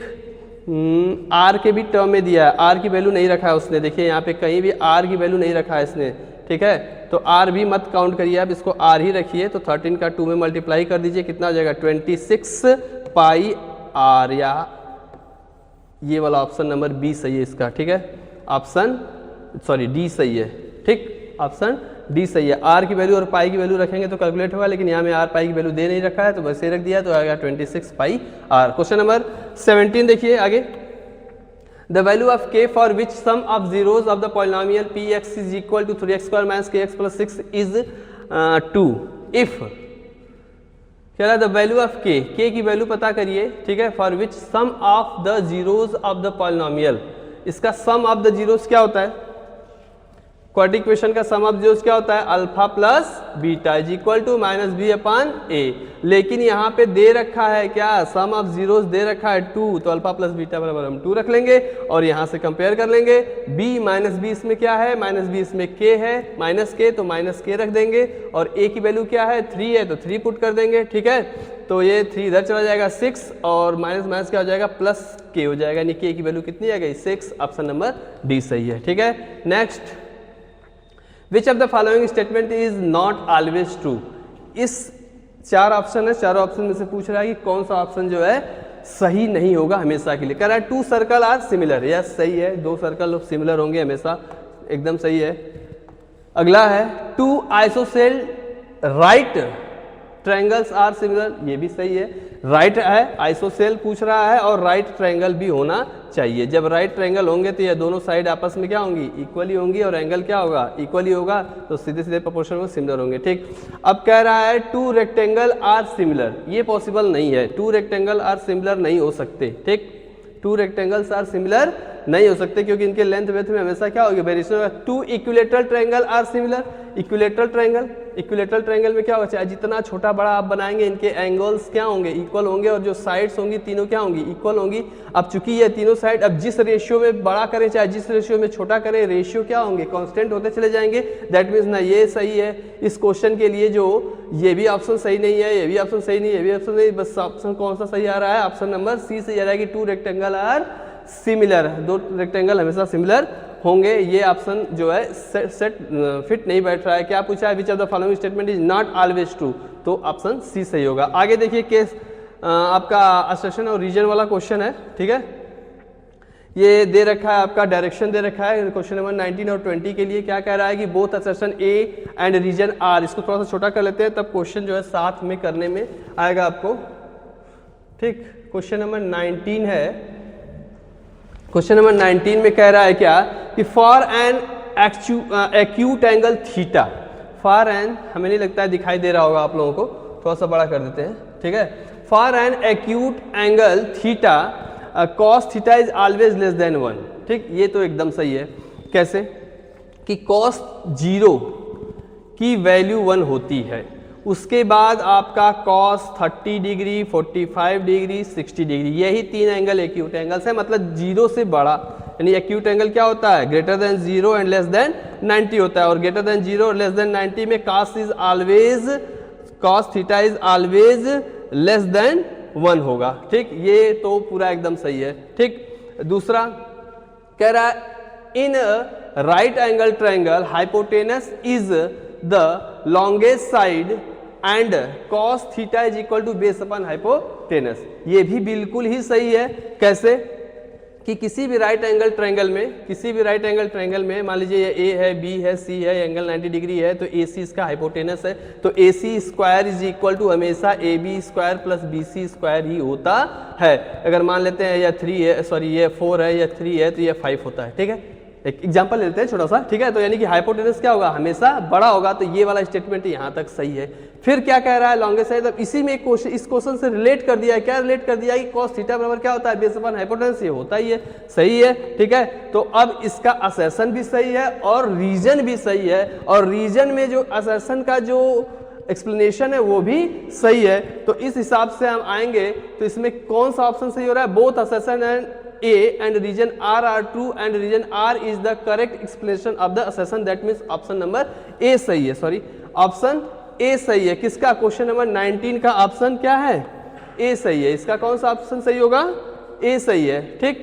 r के भी टर्म में दिया है, r की वैल्यू नहीं रखा है उसने, देखिए यहाँ पे कहीं भी r की वैल्यू नहीं रखा है इसने, ठीक है। तो r भी मत काउंट करिए आप, इसको r ही रखिए, तो 13 का 2 में मल्टीप्लाई कर दीजिए, कितना हो जाएगा 26πr, या ये वाला ऑप्शन नंबर बी सही है इसका, ठीक है। ऑप्शन सॉरी डी सही है, ठीक, ऑप्शन डी सही है। r की वैल्यू और पाई की वैल्यू रखेंगे तो कैलकुलेट होगा, लेकिन यहाँ में r पाई की वैल्यू दे नहीं रखा है, तो वैसे रख दिया, तो आ गया 26πr। क्वेश्चन नंबर 17 देखिए आगे, the value of k for which sum of zeros of the polynomial px = 3x² - kx + 6 is 2 if, कह रहा है द वैल्यू ऑफ k की वैल्यू पता करिए, ठीक है, for which sum of the zeros of the polynomial, इसका सम ऑफ द जीरोज क्या होता है, क्वाड्रेटिक इक्वेशन का सम ऑफ जीरोस क्या होता है alpha plus beta is equal to -b/a, लेकिन यहाँ पे दे रखा है क्या, सम ऑफ जीरोस दे रखा है 2, तो अल्फा प्लस बीटा बराबर हम 2 रख लेंगे, और यहाँ से कंपेयर कर लेंगे, b - b इसमें क्या है, -b इसमें k है, -k तो -k रख देंगे, और a की वैल्यू क्या है 3 है, तो 3 पुट कर देंगे, ठीक है। तो ये 3 इधर चला जाएगा 6, और माइनस क्या हो जाएगा +k हो जाएगा, यानी k की वैल्यू कितनी आ गई 6, ऑप्शन नंबर डी सही है, ठीक है। Next, which of the following statement is not always true, इस 4 ऑप्शन है, चारों ऑप्शन में से पूछ रहा है कि कौन सा ऑप्शन जो है सही नहीं होगा हमेशा के लिए। कह रहा है 2 सर्कल आर सिमिलर, यस सही है, 2 सर्कल सिमिलर होंगे हमेशा, एकदम सही है। अगला है 2 isosceles right triangles are similar, ये भी सही है, राइट है, आइसोसेल पूछ रहा है, और राइट ट्रायंगल भी होना चाहिए। जब राइट ट्रायंगल होंगे तो ये दोनों साइड आपस में क्या होंगी, इक्वली होंगी, और एंगल क्या होगा, इक्वली होगा, तो सीधे सीधे प्रोपोर्शन में सिमिलर होंगे, ठीक। अब कह रहा है 2 रेक्टेंगल आर सिमिलर, ये पॉसिबल नहीं है, 2 रेक्टेंगल आर सिमिलर नहीं हो सकते, ठीक, 2 रेक्टेंगल्स आर सिमिलर नहीं हो सकते, क्योंकि इनके लेंथ वेथ में हमेशा क्या होगी वेरिएशन होगा। 2 equilateral triangle are similar, equilateral triangle में क्या होगा, चाहे जितना छोटा बड़ा आप बनाएंगे इनके एंगल्स क्या होंगे, इक्वल होंगे, और जो साइड्स होंगी तीनों क्या होंगी, इक्वल होंगी। अब चूंकि ये तीनों साइड अब जिस रेशियो में बड़ा करें चाहे जिस रेशियो में छोटा करें, रेशियो क्या होंगे, कांस्टेंट होते चले जाएंगे, दैट मीन्स ना ये सही है इस क्वेश्चन के लिए, जो ये भी ऑप्शन सही नहीं है, ये भी ऑप्शन सही नहीं है, ये भी ऑप्शन नहीं, बस ऑप्शन कौन सा सही आ रहा है, ऑप्शन नंबर सी सही आ रहा है कि 2 रेक्टेंगल आर सिमिलर, 2 रेक्टेंगल हमेशा सिमिलर होंगे। ये ऑप्शन जो है सेट फिट नहीं बैठ रहा है। क्या पूछा है, which of the following statement is not always true, तो ऑप्शन सी सही होगा। आगे देखिए केस आपका असर्शन और रीजन वाला क्वेश्चन है, ठीक है। ये दे रखा है आपका डायरेक्शन दे रखा है क्वेश्चन नंबर 19 और 20 के लिए। क्या कह रहा है कि both assertion A and reason R, इसको थोड़ा सा छोटा कर लेते हैं, तब क्वेश्चन जो है साथ में करने में आएगा आपको, ठीक। क्वेश्चन नंबर 19 है, क्वेश्चन नंबर 19 में कह रहा है क्या कि for an acute angle theta, for an, हमें नहीं लगता है दिखाई दे रहा होगा आप लोगों को, थोड़ा सा बड़ा कर देते हैं, ठीक है। For an acute angle theta cos theta is always less than 1, ठीक, ये तो एकदम सही है। कैसे कि cos 0 की वैल्यू 1 होती है, उसके बाद आपका cos 30 डिग्री, 45 डिग्री, 60 डिग्री, यही 3 एंगल एक्यूट एंगल्स है। मतलब 0 से बड़ा, यानी एक्यूट एंगल क्या होता है, greater than 0 and less than 90 होता है। और ग्रेटर देन 0 और लेस देन 90 में cos theta is always less than 1 होगा। ठीक, ये तो पूरा एकदम सही है। ठीक, दूसरा कह रहा है in right angle triangle hypotenuse is the longest side and cos theta is equal to base upon hypotenuse. ये भी बिल्कुल ही सही है। कैसे कि किसी भी राइट एंगल ट्रायंगल में मान लीजिए ये ए है, बी है, सी है, एंगल 90 डिग्री है, तो ए सी इसका हाइपोटेनस है, तो A C square is equal to हमेशा A B square plus B C square ही होता है। अगर मान लेते हैं या 3 है, सॉरी ये 4 है या 3 है, तो ये 5 होता है। ठीक है, एक एग्जांपल लेते हैं छोटा सा। ठीक है, तो यानी कि हाइपोटेनस क्या होगा, हमेशा बड़ा होगा। तो ये वाला स्टेटमेंट यहाँ तक सही है। फिर क्या कह रहा है, लॉन्गेस्ट साइड, अब इसी में एक क्वेश्चन, इस क्वेश्चन से रिलेट कर दिया है। क्या रिलेट कर दिया है कि cos थीटा बराबर क्या होता है, बेस अपन हाइपोटेनस। ये होता ही है, सही है। ठीक है, तो अब इसका असर्शन भी सही है और रीजन भी सही है, और रीजन में जो असर्शन का जो एक्सप्लेनेशन है वो भी सही है। तो इस हिसाब से हम आएंगे तो इसमें कौन सा ऑप्शन सही हो रहा है, both assertion and A and region R are true and region R is the correct explanation of the assertion, that means option number A सही है। सॉरी, ऑप्शन A सही है। किसका, क्वेश्चन नंबर 19 का ऑप्शन क्या है, A सही है। इसका कौन सा ऑप्शन सही होगा, A सही है। ठीक,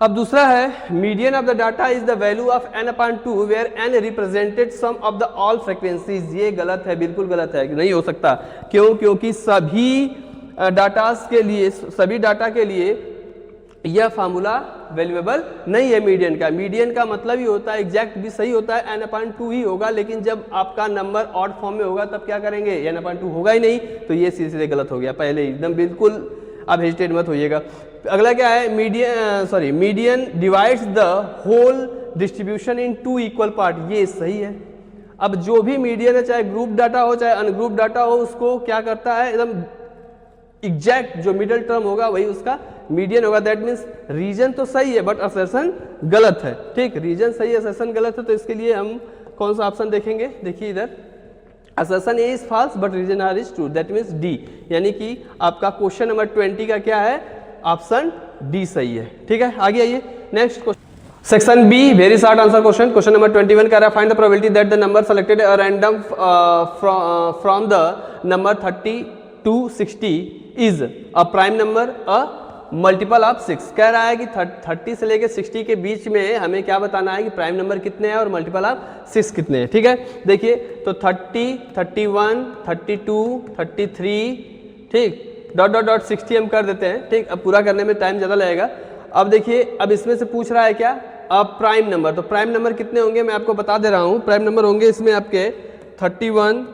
अब दूसरा है median of the data is the value of n/2 where n represented sum of the all frequencies. ये गलत है, बिल्कुल गलत है, नहीं हो सकता। क्यों, क्योंकि सभी डाटा के लिए यह फार्मूला वैल्यूएबल नहीं है मीडियन का। मीडियन का मतलब ही होता है, एग्जैक्ट भी सही होता है, n/2 ही होगा, लेकिन जब आपका नंबर ऑड फॉर्म में होगा तब क्या करेंगे, n/2 होगा ही नहीं, तो ये सीधे गलत हो गया पहले ही एकदम, बिल्कुल आप हेजिटेट मत होइएगा। अगला क्या है, median divides the whole distribution in 2 equal part. ये सही है। अब जो भी मीडियन है, चाहे ग्रुप डाटा हो चाहे अनग्रुप डाटा हो, उसको क्या करता है, एकदम एग्जैक्ट जो मिडिल टर्म होगा वही उसका मीडियन होगा। दैट मीन्स रीजन तो सही है बट असर्शन गलत है। ठीक, रीजन सही है, असर्शन गलत है, तो इसके लिए हम कौन सा ऑप्शन देखेंगे, देखिए इधर, assertion A is false but reason R is true, that means D. यानी कि आपका क्वेश्चन नंबर 20 का क्या है, ऑप्शन डी सही है। ठीक है, आगे आइए next question, section B, very short answer question. Question number 21 कह रहा है find the probability that the number selected random from the number 30 to 60 is a prime number, a multiple of 6। कह रहा है कि 30 से लेके 60 के बीच में हमें क्या बताना है कि प्राइम नंबर कितने हैं और मल्टीपल ऑफ 6 कितने हैं। ठीक है, देखिए तो 30, 31, 32, 33, ठीक, डॉट डॉट डॉट 60 हम कर देते हैं। ठीक, अब पूरा करने में टाइम ज़्यादा लगेगा। अब देखिए, अब इसमें से पूछ रहा है क्या, अब प्राइम नंबर, तो प्राइम नंबर कितने होंगे मैं आपको बता दे रहा हूँ। प्राइम नंबर होंगे इसमें आपके 31,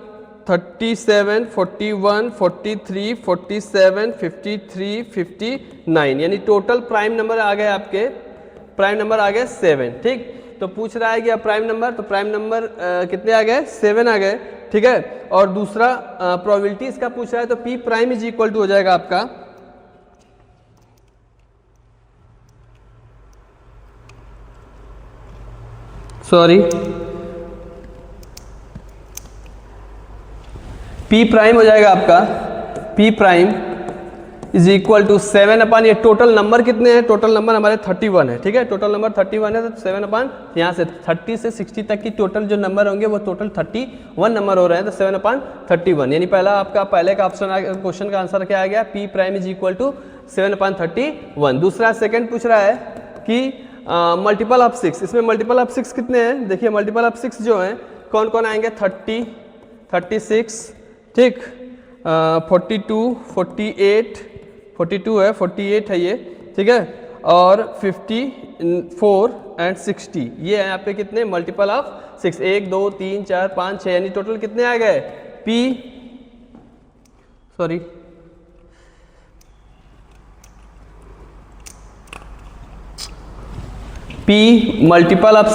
37, 41, 43, 47, 53, 59, यानी टोटल प्राइम नंबर आ गए आपके, प्राइम नंबर आ गए 7। ठीक, तो पूछ रहा है कि अब प्राइम नंबर, तो प्राइम नंबर कितने आ गए, 7 आ गए। ठीक है, और दूसरा प्रोबेबिलिटी इसका पूछ रहा है, तो P prime is equal to हो जाएगा आपका, सॉरी, P प्राइम हो जाएगा आपका, P prime is equal to 7/, ये टोटल नंबर कितने हैं, टोटल नंबर हमारे 31 है। ठीक है, टोटल नंबर 31 है, तो 7/, यहाँ से 30 से 60 तक की टोटल जो नंबर होंगे वो टोटल 31 नंबर हो रहे हैं, तो 7/31, यानी पहला आपका पहले का ऑप्शन क्वेश्चन का आंसर क्या आ गया, P prime is equal to 7/31। दूसरा सेकंड पूछ रहा है कि मल्टीपल ऑफ 6, इसमें मल्टीपल ऑफ 6 कितने हैं, देखिए मल्टीपल ऑफ 6 जो है कौन कौन आएंगे, 30, 36, ठीक, 42, 42 है, 48 है ये, ठीक है, और 54 एंड 60, ये है यहाँ पे कितने मल्टीपल ऑफ 6, 1 2 3 4 5 6, यानी टोटल कितने आ गए, P multiple of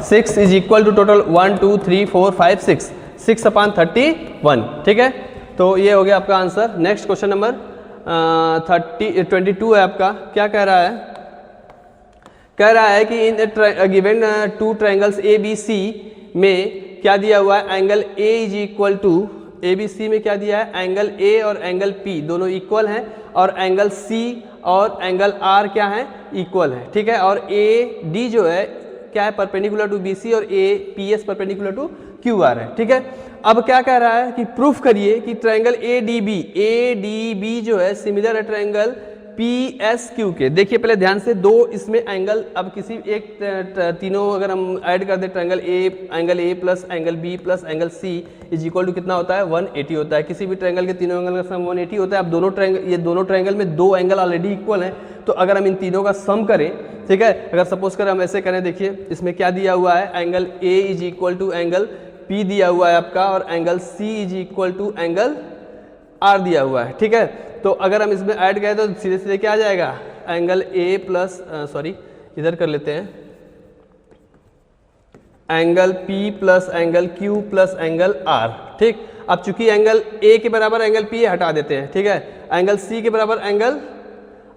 6 is equal to total 1 2 3 4 5 6, 6/31। ठीक है, तो ये हो गया आपका आंसर। नेक्स्ट क्वेश्चन नंबर 22 है आपका, क्या कह रहा है कह रहा है कि in given two triangles A B C में क्या दिया हुआ है, angle A is equal to, A B C में क्या दिया है, एंगल ए और एंगल पी दोनों इक्वल हैं और एंगल सी और एंगल आर क्या है, इक्वल है, ठीक है। और ए डी जो है क्या है, परपेंडिकुलर टू बी सी और A P S perpendicular to Q R है, ठीक है। अब क्या कह रहा है कि प्रूफ करिए कि ट्रायंगल ए डी बी जो है सिमिलर है ट्रायंगल पी एस क्यू के। देखिए पहले ध्यान से, दो इसमें एंगल, अब किसी एक तीनों अगर हम ऐड कर दे, triangle A, angle A plus angle B plus angle C is equal to कितना होता है, 180 होता है। किसी भी ट्रायंगल के तीनों एंगल का सम 180 होता है। अब दोनों ट्रायंगल, ये दोनों ट्रायंगल में दो एंगल ऑलरेडी इक्वल हैं, तो अगर हम इन तीनों का सम करें, ठीक है, अगर सपोज करें हम ऐसे करें, देखिए इसमें क्या दिया हुआ है, angle A is equal to angle P दिया हुआ है आपका, और angle C is equal to angle R दिया हुआ है, ठीक है। तो अगर हम इसमें ऐड करें तो सीधे सीधे क्या आ जाएगा, एंगल ए प्लस, सॉरी इधर कर लेते हैं, angle P plus angle Q plus angle R, ठीक। अब चूंकि एंगल ए के बराबर एंगल पी है, हटा देते हैं, ठीक है। एंगल सी के बराबर एंगल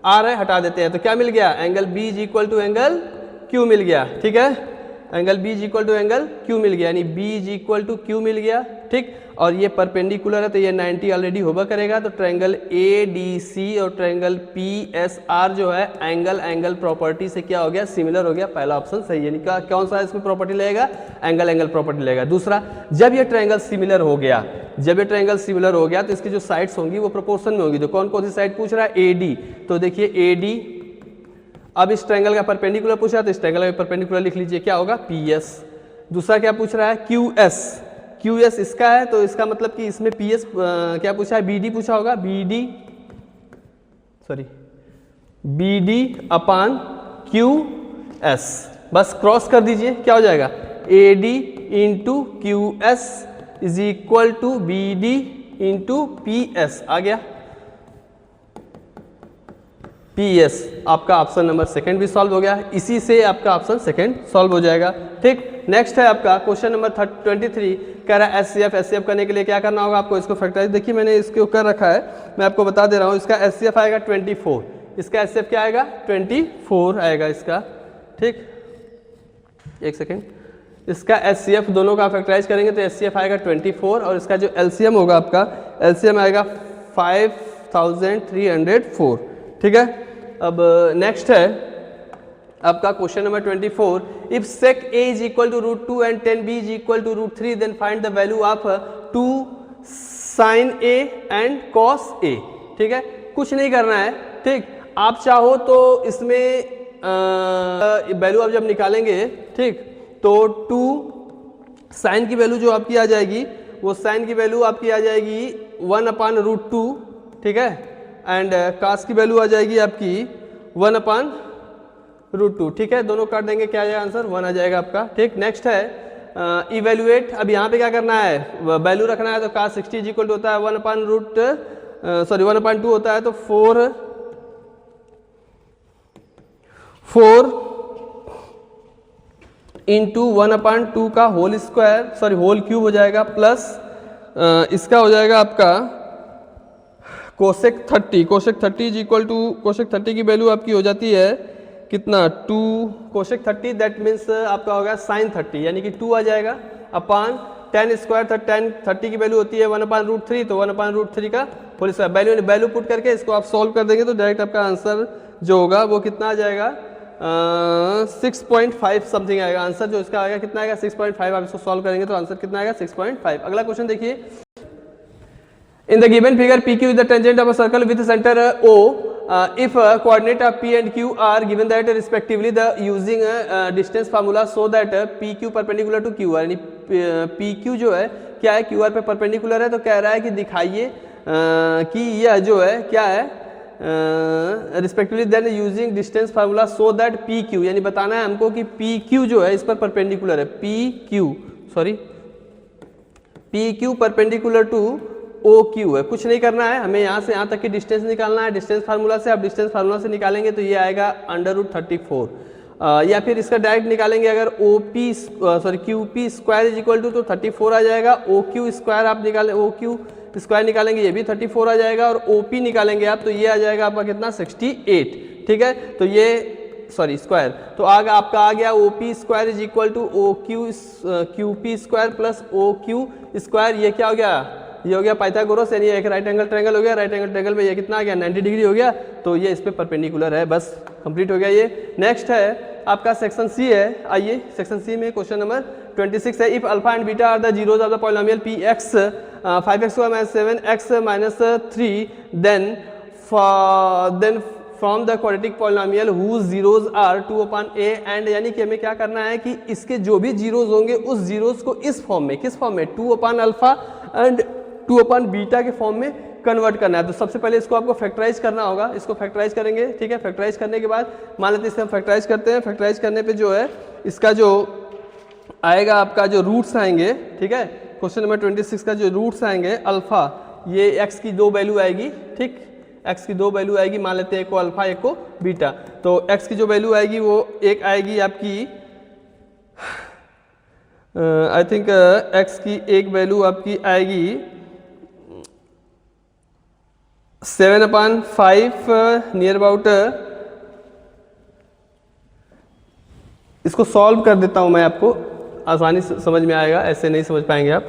आर है, हटा देते हैं, तो क्या मिल गया, angle B is equal to angle Q मिल गया, ठीक है। Angle B is equal to angle Q मिल गया, यानी B is equal to Q मिल गया, ठीक। और ये परपेंडिकुलर है तो ये 90 ऑलरेडी होगा करेगा, तो ट्रायंगल ए डी सी और ट्रायंगल पी एस आर जो है एंगल एंगल प्रॉपर्टी से क्या हो गया, सिमिलर हो गया। पहला ऑप्शन सही है, यानी कौन सा इसमें प्रॉपर्टी लगेगा, एंगल एंगल प्रॉपर्टी लगेगा। दूसरा, जब ये ट्रायंगल सिमिलर हो गया, जब ये ट्रायंगल सिमिलर हो गया तो इसकी जो साइड्स होंगी वो प्रोपोर्शन में होंगी। तो कौन कौन सी साइड पूछ रहा है, ए डी, तो देखिए ए डी, अब इस ट्रायंगल का परपेंडिकुलर पूछ रहा है तो इस ट्रायंगल का परपेंडिकुलर लिख लीजिए, क्या होगा, पी एस। दूसरा क्या पूछ रहा है, क्यू एस, क्यू एस इसका है तो इसका मतलब कि इसमें पी एस क्या पूछा है, बी डी पूछा होगा, B D, sorry B D upon Q S, बस क्रॉस कर दीजिए, क्या हो जाएगा, A D into Q S is equal to B D into P S, आ गया पी एस। आपका ऑप्शन नंबर सेकंड भी सॉल्व हो गया, इसी से आपका ऑप्शन सेकंड सॉल्व हो जाएगा, ठीक। नेक्स्ट है आपका क्वेश्चन नंबर 23, कह रहा है एचसीएफ करने के लिए क्या करना होगा आपको, इसको फैक्टराइज, देखिए मैंने इसको कर रखा है, मैं आपको बता दे रहा हूँ। इसका एचसीएफ आएगा 24, इसका एचसीएफ क्या आएगा, 24 आएगा इसका, ठीक। एक सेकेंड, इसका एचसीएफ दोनों का फैक्टराइज करेंगे तो एचसीएफ आएगा 24 और इसका जो एलसीएम होगा आपका, एलसीएम आएगा 5304, ठीक है। अब नेक्स्ट है आपका question number 24, if sec a is equal to √2 and tan b is equal to √3 then find the value of 2 sin a and cos a, ठीक है। कुछ नहीं करना है, ठीक। आप चाहो तो इसमें वैल्यू आप जब निकालेंगे, ठीक, तो 2 साइन की वैल्यू जो आपकी आ जाएगी, वो साइन की वैल्यू आपकी आ जाएगी 1/√2, ठीक है, एंड कास की वैल्यू आ जाएगी आपकी 1/√2, ठीक है। दोनों काट देंगे, क्या आ जाएगा आंसर, 1 आ जाएगा आपका, ठीक। नेक्स्ट है इवेल्युएट, अब यहाँ पे क्या करना है, वैल्यू रखना है, तो कास 60 इज इक्वल टू होता है 1/2 होता है, तो 4 इंटू 1/2 का whole square, sorry whole cube हो जाएगा, प्लस इसका हो जाएगा आपका cosec 30 is equal to, cosec 30 की वैल्यू आपकी हो जाती है कितना, 2 कोसेक 30, दैट मीन्स आपका होगा साइन 30, यानी कि 2 आ जाएगा अपान tan स्क्वायर, 30 की वैल्यू होती है 1/√3, तो 1/√3 का होल स्क्वायर, वैल्यू पुट करके इसको आप सॉल्व कर देंगे तो डायरेक्ट आपका आंसर जो होगा वो कितना आ जाएगा, 6.5 समथिंग आएगा आंसर, जो इसका आएगा कितना आएगा, 6.5। आप इसको सॉल्व करेंगे तो आंसर कितना आएगा, 6.5। अगला क्वेश्चन देखिए, in the given figure PQ is the tangent of a circle with center O, if coordinate of P and Q are given that respectively, the using distance formula so that PQ perpendicular to QR, यानी PQ जो है क्या है, QR पे perpendicular है, तो कह रहा है कि दिखाइए कि यह जो है क्या है, respectively then using distance formula so that PQ, यानी बताना है हमको कि PQ जो है इस पर परपेंडिकुलर है, PQ परपेंडिकुलर टू OQ है। कुछ नहीं करना है, हमें यहाँ से यहाँ तक की डिस्टेंस निकालना है डिस्टेंस फार्मूला से। अब डिस्टेंस फार्मूला से निकालेंगे तो ये आएगा √34, या फिर इसका डायरेक्ट निकालेंगे अगर QP square is equal to, तो 34 आ जाएगा। OQ स्क्वायर आप निकालें, OQ स्क्वायर निकालेंगे ये भी 34 आ जाएगा, और OP निकालेंगे आप तो ये आ जाएगा आपका कितना, 68, ठीक है। तो ये सॉरी स्क्वायर, तो आगे आपका आ गया O P square is equal to O Q P square plus O Q square. ये क्या हो गया, ये हो गया पाइथागोरस, यानी एक राइट एंगल ट्रायंगल हो गया। राइट एंगल ट्रायंगल में ये कितना आ गया 90 डिग्री हो गया, तो ये इस पे परपेंडिकुलर है। बस कंप्लीट हो गया ये। नेक्स्ट है आपका सेक्शन सी है। आइए सेक्शन सी में क्वेश्चन नंबर 26 है, if alpha and beta are the zeros of the polynomial P X 5x² - 7x - 3 then from the quadratic polynomial whose zeroes are 2/a and, यानी कि हमें क्या करना है कि इसके जो भी जीरोज होंगे उस जीरोज को इस फॉर्म में, किस फॉर्म में, 2/अल्फा एंड 2/बीटा के फॉर्म में कन्वर्ट करना है। तो सबसे पहले इसको आपको फैक्टराइज करना होगा, इसको फैक्टराइज करेंगे, ठीक है। फैक्टराइज करने के बाद मान लेते हैं इसे हम फैक्टराइज करते हैं। फैक्टराइज करने पे जो है इसका जो आएगा आपका जो रूट्स आएंगे, ठीक है, क्वेश्चन नंबर 26 का जो रूट्स आएंगे अल्फा, ये x की दो वैल्यू आएगी, ठीक, x की दो वैल्यू आएगी, मान लेते हैं एक को अल्फा एक को बीटा। तो x की जो वैल्यू आएगी वो एक आएगी आपकी आई थिंक x की एक वैल्यू आपकी आएगी 7/5 नियर अबाउट। इसको सॉल्व कर देता हूं मैं, आपको आसानी से समझ में आएगा, ऐसे नहीं समझ पाएंगे आप।